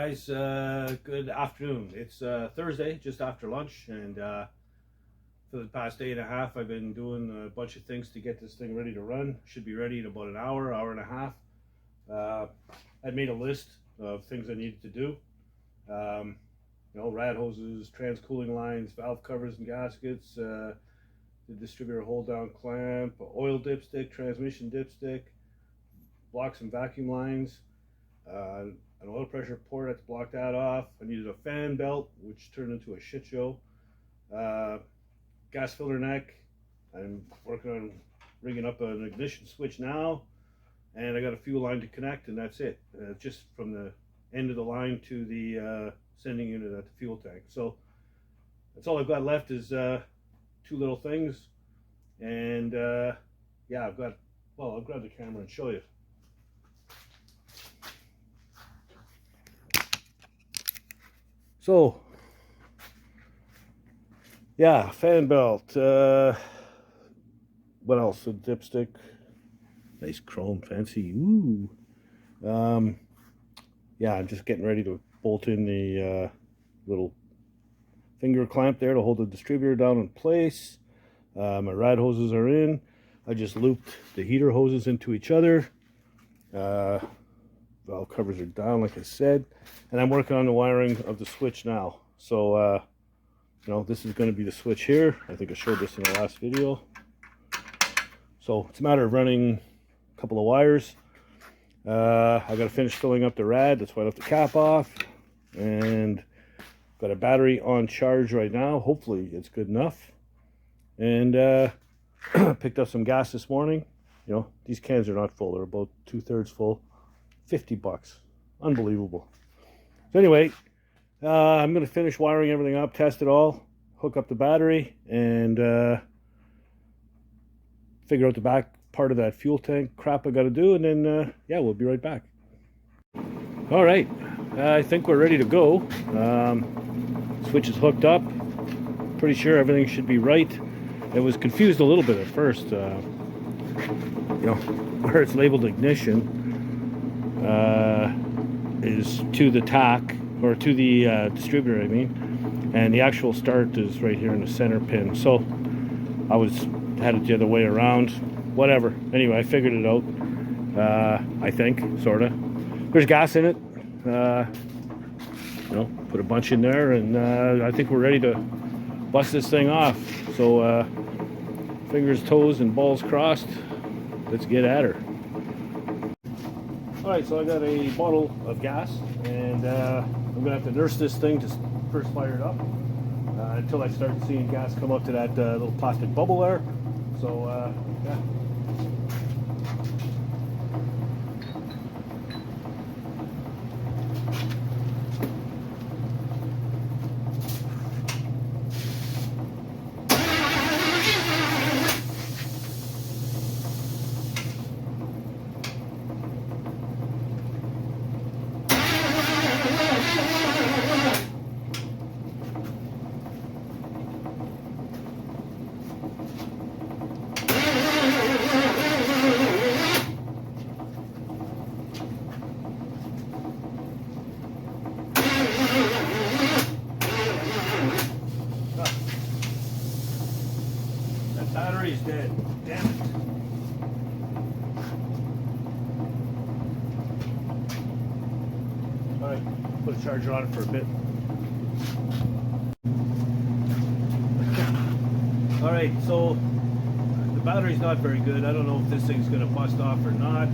guys, good afternoon. It's Thursday, just after lunch, and for the past day and a half I've been doing a bunch of things to get this thing ready to run. Should be ready in about an hour and a half. I made a list of things I needed to do. Rad hoses, trans cooling lines, valve covers and gaskets, the distributor hold down clamp, oil dipstick, transmission dipstick, blocks and vacuum lines, an oil pressure port. I had to block that off. I needed a fan belt, which turned into a shit show. Gas filter neck. I'm working on rigging up an ignition switch now, and I got a fuel line to connect, and that's it. Just from the end of the line to the sending unit at the fuel tank. So that's all I've got left is two little things, and yeah, I'll grab the camera and show you. So yeah, fan belt, what else? A dipstick, nice chrome, fancy. Ooh. Yeah, I'm just getting ready to bolt in the little finger clamp there to hold the distributor down in place. My rad hoses are in. I just looped the heater hoses into each other. Valve covers are down, like I said, and I'm working on the wiring of the switch now. So this is going to be the switch here. I think I showed this in the last video. So it's a matter of running a couple of wires. I got to finish filling up the rad. That's why I left the cap off, and got a battery on charge right now. Hopefully it's good enough. And picked up some gas this morning. These cans are not full. They're about 2/3 full. $50. Unbelievable. So anyway, I'm going to finish wiring everything up, test it all, hook up the battery, and figure out the back part of that fuel tank crap I got to do, and then yeah, we'll be right back. All right, I think we're ready to go. Switch is hooked up. Pretty sure everything should be right. I was confused a little bit at first. Where it's labeled ignition is to the tach, or to the distributor, I mean, and the actual start is right here in the center pin. So I had it the other way around. Whatever. Anyway, I figured it out. I think, sorta. There's gas in it. Put a bunch in there, and I think we're ready to bust this thing off. So fingers, toes, and balls crossed. Let's get at her. Alright, so I got a bottle of gas, and I'm going to have to nurse this thing to first fire it up until I start seeing gas come up to that little plastic bubble there. So, yeah. Battery's dead. Damn it. Alright, put a charger on it for a bit. Alright, so the battery's not very good. I don't know if this thing's going to bust off or not.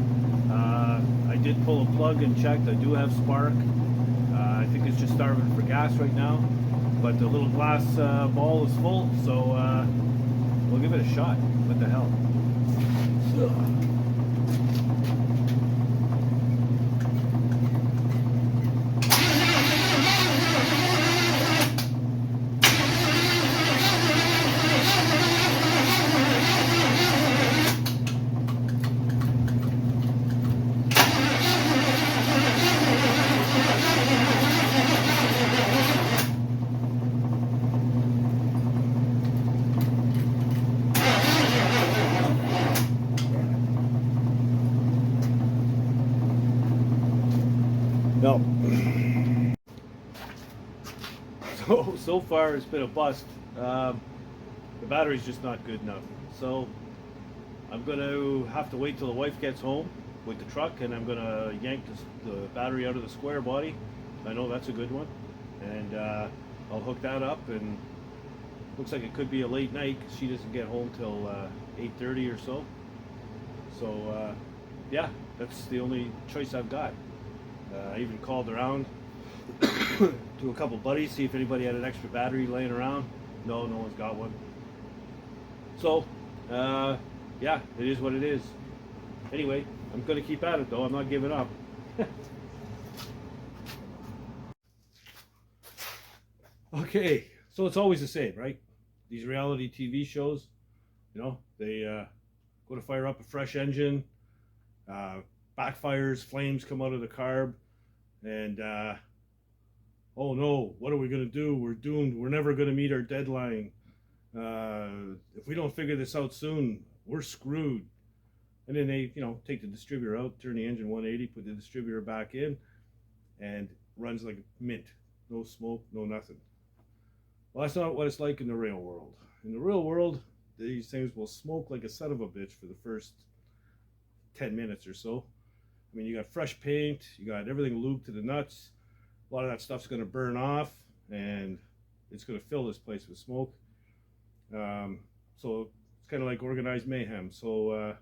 I did pull a plug and checked. I do have spark. I think it's just starving for gas right now. But the little glass ball is full, so we'll give it a shot. What the hell? so far it's been a bust. The battery's just not good enough. So I'm going to have to wait till the wife gets home with the truck, and I'm going to yank the battery out of the square body. I know that's a good one. And I'll hook that up, and looks like it could be a late night because she doesn't get home till 8:30 or so. So yeah, that's the only choice I've got. I even called around to a couple buddies, see if anybody had an extra battery laying around. No one's got one. So yeah, it is what it is. Anyway, I'm going to keep at it though. I'm not giving up. Okay, so it's always the same, right? These reality TV shows, you know, they go to fire up a fresh engine, backfires, flames come out of the carb, and oh no, what are we going to do? We're doomed. We're never going to meet our deadline. If we don't figure this out soon, we're screwed. And then they, you know, take the distributor out, turn the engine 180, put the distributor back in, and runs like mint. No smoke, no nothing. Well, that's not what it's like in the real world. In the real world, these things will smoke like a son of a bitch for the first 10 minutes or so. I mean, you got fresh paint, you got everything lubed to the nuts. A lot of that stuff's going to burn off, and it's going to fill this place with smoke. So it's kind of like organized mayhem. So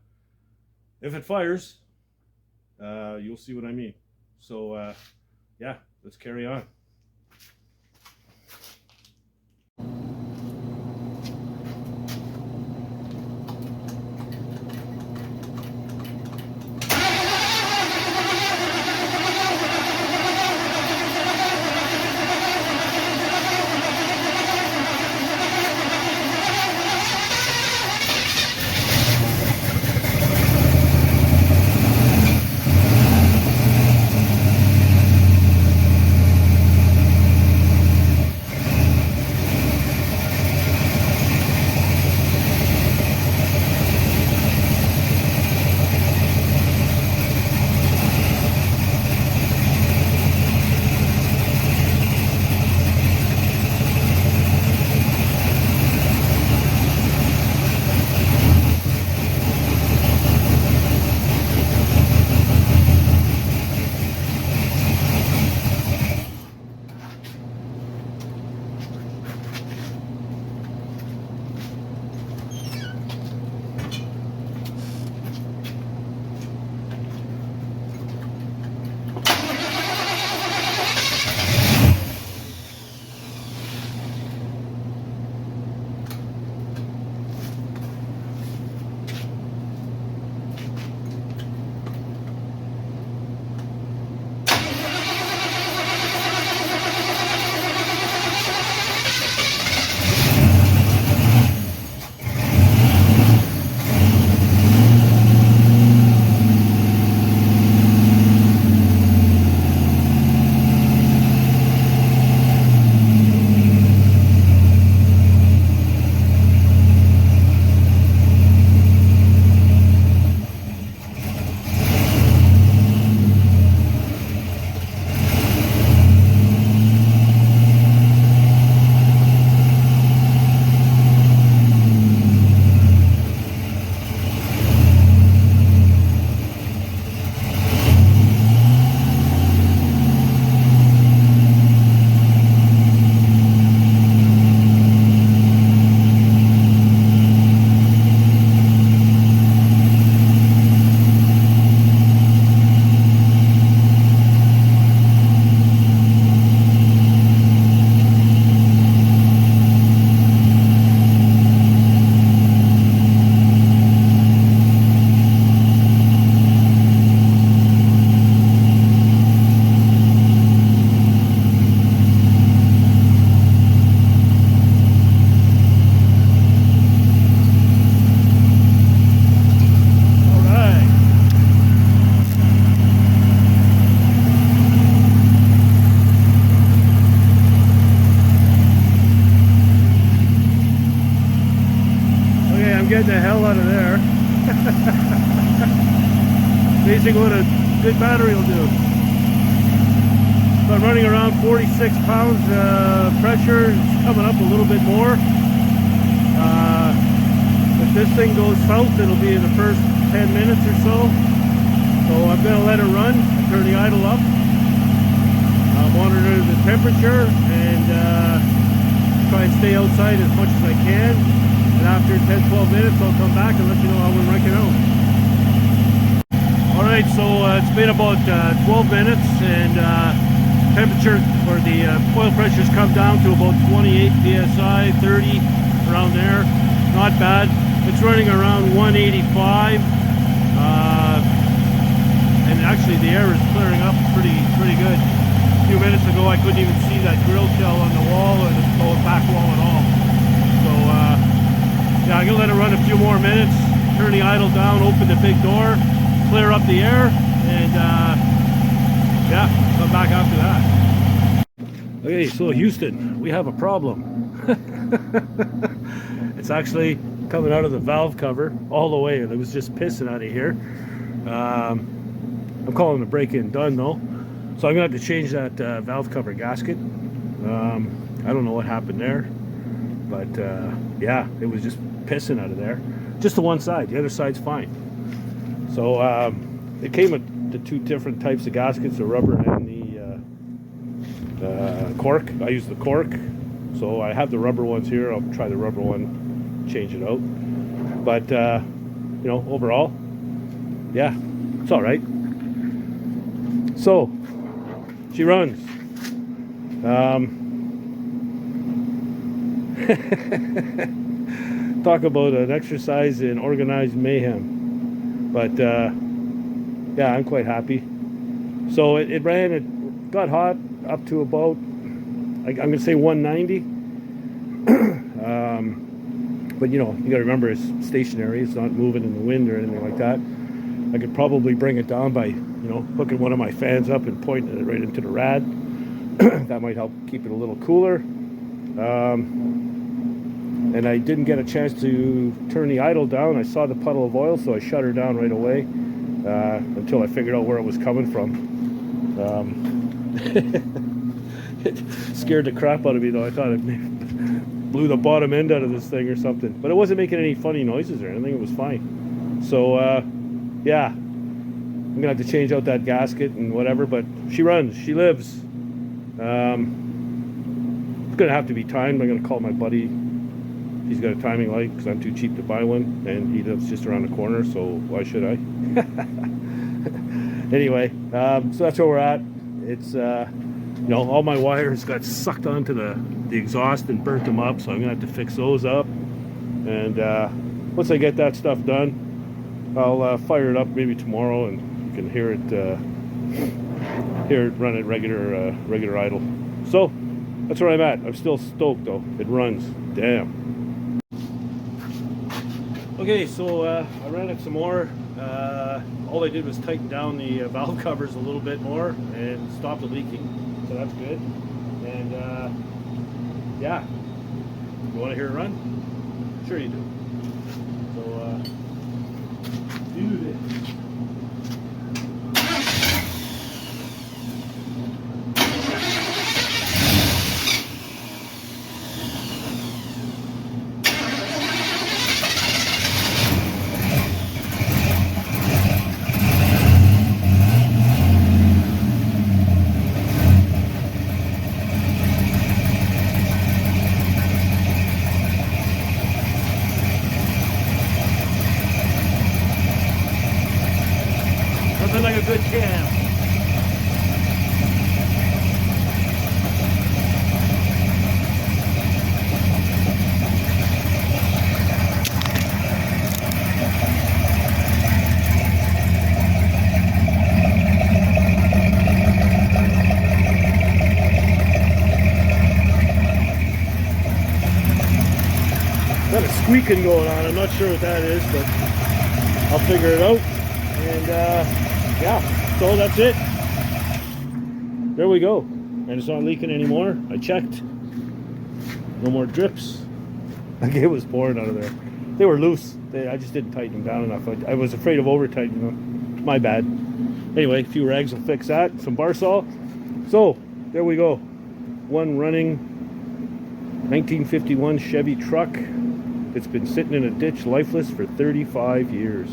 if it fires, you'll see what I mean. So yeah, let's carry on. Get the hell out of there. Basically what a good battery will do. So I'm running around 46 pounds. Pressure is coming up a little bit more. If this thing goes south, it'll be in the first 10 minutes or so. So I'm going to let it run, turn the idle up, monitor the temperature, and try and stay outside as much as I can. And after 10-12 minutes, I'll come back and let you know how we're ranking out. Alright, so it's been about 12 minutes, and temperature for the oil pressure's come down to about 28 psi, 30 around there. Not bad. It's running around 185, and actually the air is clearing up pretty good. A few minutes ago I couldn't even see that grill shell on the wall or the back wall at all. So yeah, I'm gonna let it run a few more minutes, turn the idle down, open the big door, clear up the air, and yeah, come back after that. Okay, so Houston, we have a problem. It's actually coming out of the valve cover all the way, and it was just pissing out of here. I'm calling the break-in done though, so I'm gonna have to change that valve cover gasket. I don't know what happened there, but yeah, it was just pissing out of there. Just the one side, the other side's fine. So it came with the two different types of gaskets, the rubber and the cork. I use the cork, so I have the rubber ones here. I'll try the rubber one, change it out. But you know, overall, yeah, it's all right. So she runs. Talk about an exercise in organized mayhem. But yeah, I'm quite happy. So it ran, it got hot up to about, I'm gonna say 190. But you know, you gotta remember it's stationary, it's not moving in the wind or anything like that. I could probably bring it down by, you know, hooking one of my fans up and pointing it right into the rad. That might help keep it a little cooler. And I didn't get a chance to turn the idle down. I saw the puddle of oil, so I shut her down right away until I figured out where it was coming from. It scared the crap out of me though. I thought it blew the bottom end out of this thing or something. But it wasn't making any funny noises or anything. It was fine. So yeah, I'm gonna have to change out that gasket and whatever, but she runs, she lives. It's gonna have to be timed. I'm gonna call my buddy. He's got a timing light because I'm too cheap to buy one, and he lives just around the corner, so why should I? Anyway, so that's where we're at. It's you know, all my wires got sucked onto the exhaust and burnt them up, so I'm gonna have to fix those up. And once I get that stuff done, I'll fire it up maybe tomorrow, and you can hear it run at regular idle. So that's where I'm at. I'm still stoked though. It runs. Damn. Okay, so I ran it some more. All I did was tighten down the valve covers a little bit more and stop the leaking. So that's good. And yeah, you want to hear it run? Sure you do. So do this. Nothing like a good cam. Got a squeaking going on. I'm not sure what that is, but I'll figure it out. And yeah, so that's it. There we go. And it's not leaking anymore. I checked. No more drips. Like it was pouring out of there. They were loose. I just didn't tighten them down enough. I was afraid of over tightening them. My bad. Anyway, a few rags will fix that. Some bar saw. So there we go. One running 1951 Chevy truck. It's been sitting in a ditch lifeless for 35 years.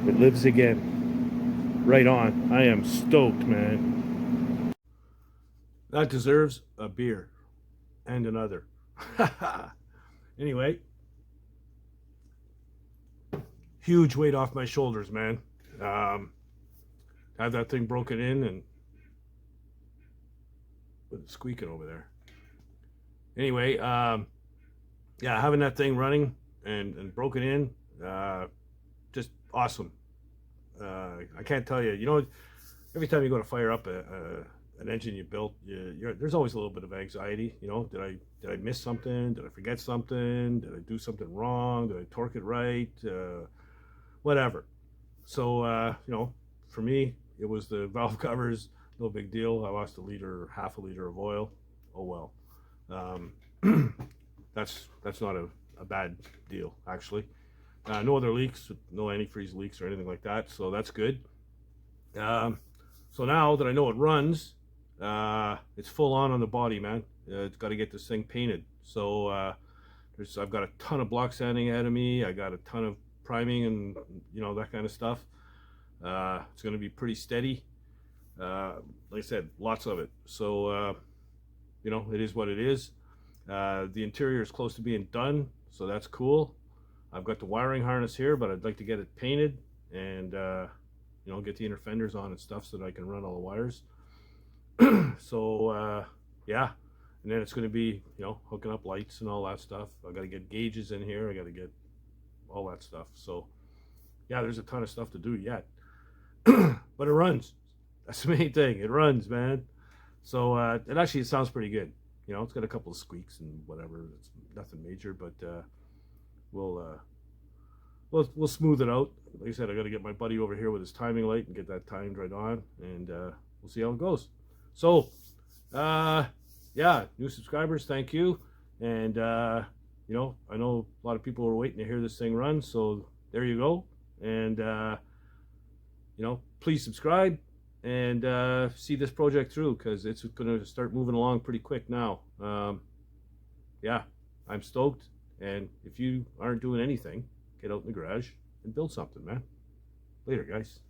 It lives again. Right on. I am stoked, man. That deserves a beer and another. Anyway, huge weight off my shoulders, man. Have that thing broken in and with it squeaking over there. Anyway, yeah, having that thing running and broken in, just awesome. I can't tell you. You know, every time you go to fire up an engine you built, there's always a little bit of anxiety. You know, did I miss something? Did I forget something? Did I do something wrong? Did I torque it right? Whatever. So you know, for me, it was the valve covers. No big deal. I lost half a liter of oil. Oh well. That's not a bad deal actually. No other leaks, no antifreeze leaks or anything like that, so that's good. So now that I know it runs, it's full on the body, man. It's got to get this thing painted. So I've got a ton of block sanding ahead of me. I got a ton of priming and that kind of stuff. It's going to be pretty steady. Like I said, lots of it. So it is what it is. The interior is close to being done, so that's cool. I've got the wiring harness here, but I'd like to get it painted and get the inner fenders on and stuff so that I can run all the wires. So yeah, and then it's going to be hooking up lights and all that stuff. I got to get gauges in here. I got to get all that stuff. So yeah, there's a ton of stuff to do yet. But it runs. That's the main thing. It runs, man. So it sounds pretty good. It's got a couple of squeaks and whatever. It's nothing major, but we'll smooth it out. Like I said, I got to get my buddy over here with his timing light and get that timed right on, and we'll see how it goes. So yeah, new subscribers, thank you. And I know a lot of people are waiting to hear this thing run, so there you go. And please subscribe and see this project through, because it's going to start moving along pretty quick now. Yeah, I'm stoked. And if you aren't doing anything, get out in the garage and build something, man. Later, guys.